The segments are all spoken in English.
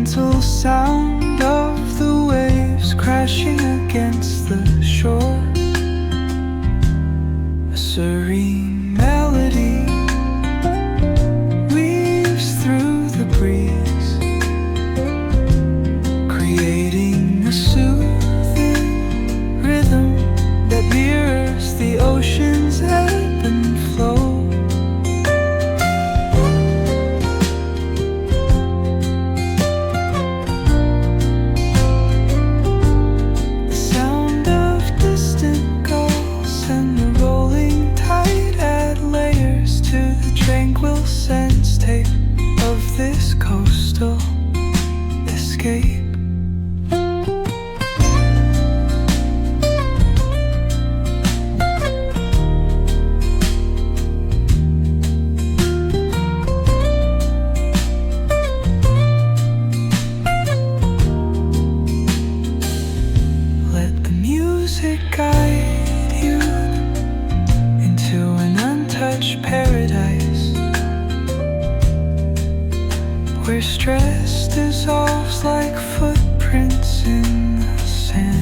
gentle sound of the waves crashing against the shore. A serene melody weaves through the breeze, creating a soothing rhythm that mirrors the ocean's ebb and flow. Sense tape of this coastal escape. Let the music guide you into an untouched paradise, where stress dissolves like footprints in the sand.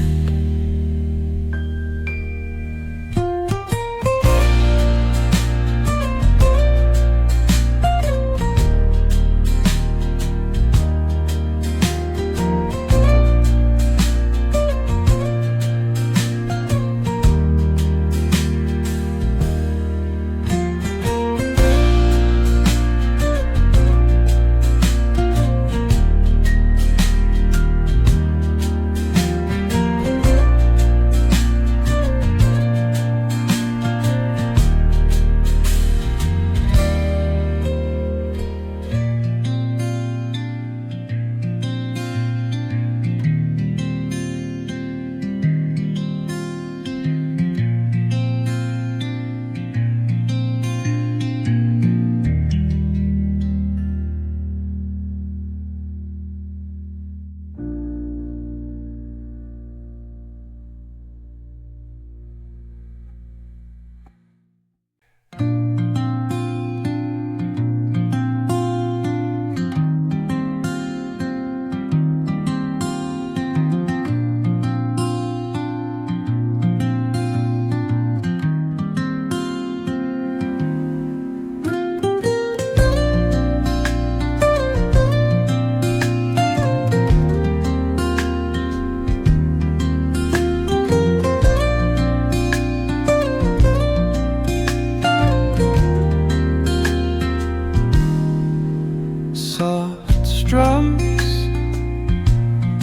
Soft strums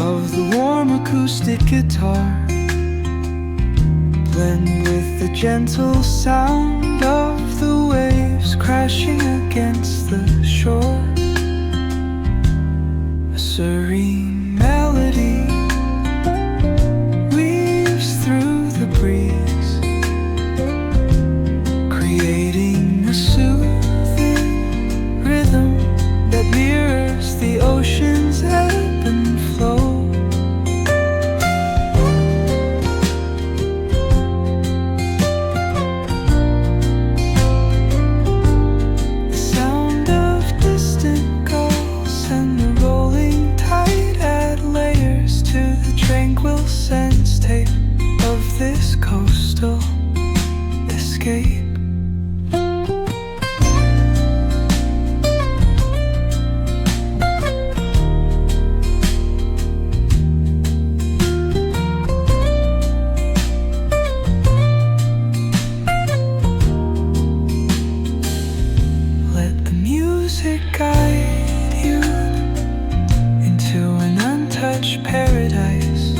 of the warm acoustic guitar blend with the gentle sound of the waves crashing against the shore. A serene melody weaves through the breeze, creating a soothing rhythm that mirrors the ocean's ebb and flow. The sound of distant gulls and the rolling tide add layers to the tranquil sense tape of this coastal escape. Guide you into an untouched paradise,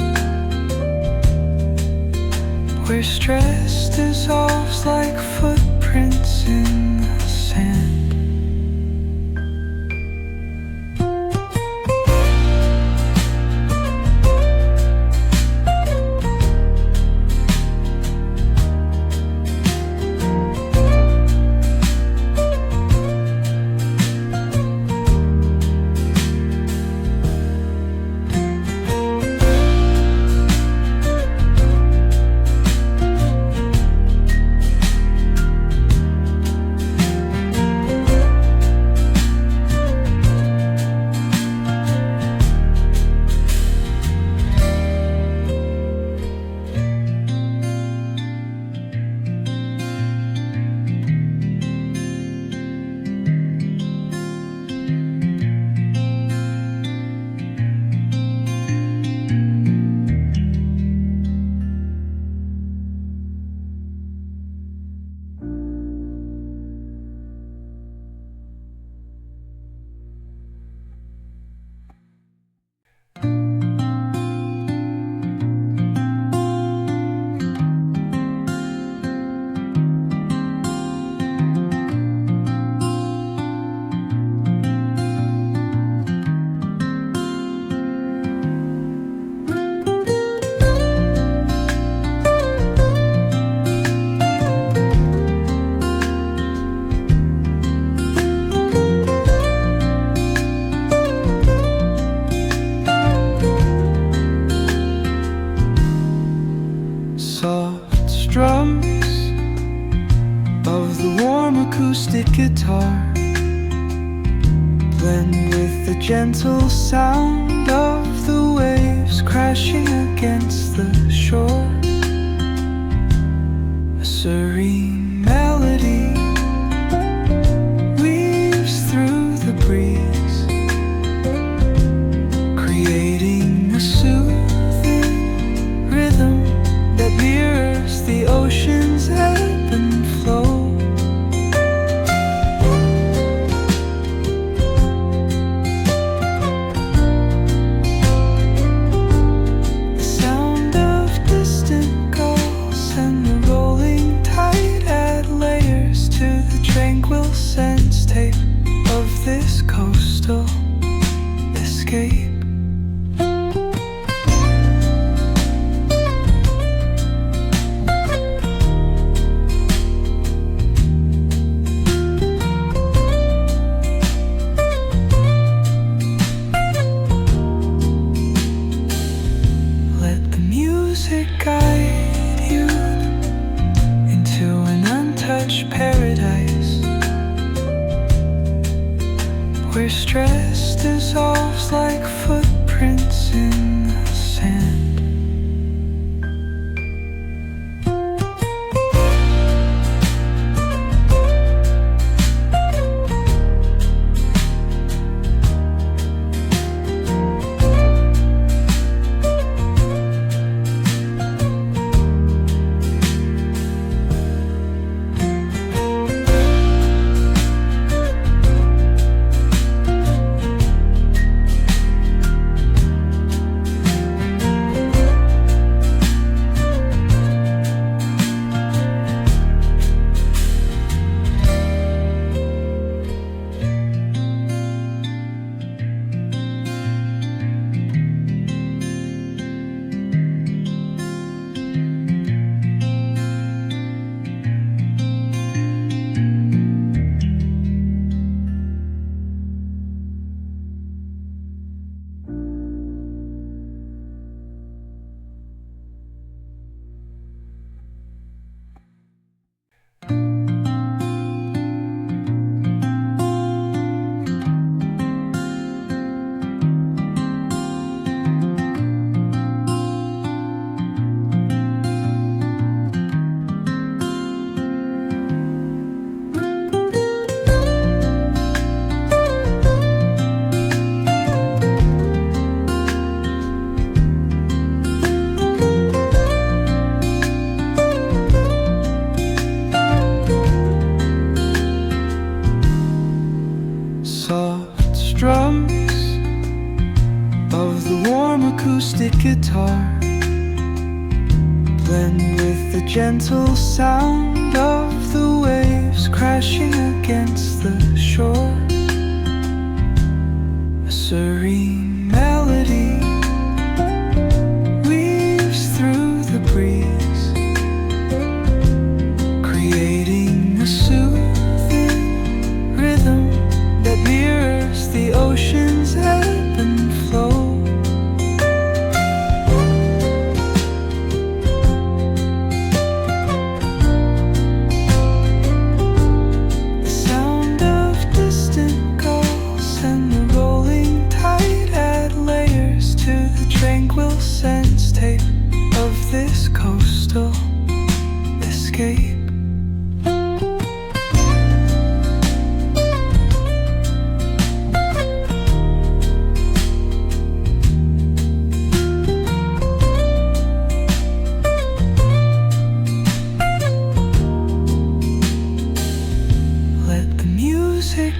where stress dissolves like footprints in the sand. gentle sound of the waves crashing against the shore. A serene melody weaves through the breeze, creating a soothing rhythm that mirrors the ocean's ebb and flow. Sense tape of this coastal escape. Let the music guide you into an untouched paradise, where stress dissolves like footprints in the sand. Soft strums of the warm acoustic guitar blend with the gentle sound of the waves crashing against the shore. A serene melody weaves through the breeze, creating a soothing rhythm that mirrors the ocean's ebb and flow. The sound of distant gulls and the rolling tide add layers to the tranquil sense tape of this coastal escape.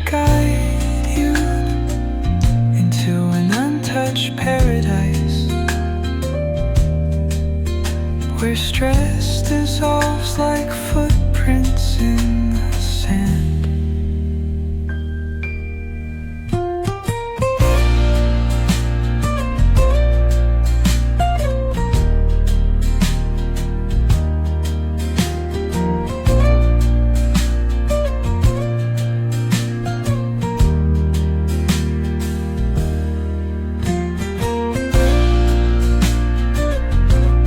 Guide you into an untouched paradise, where stress dissolves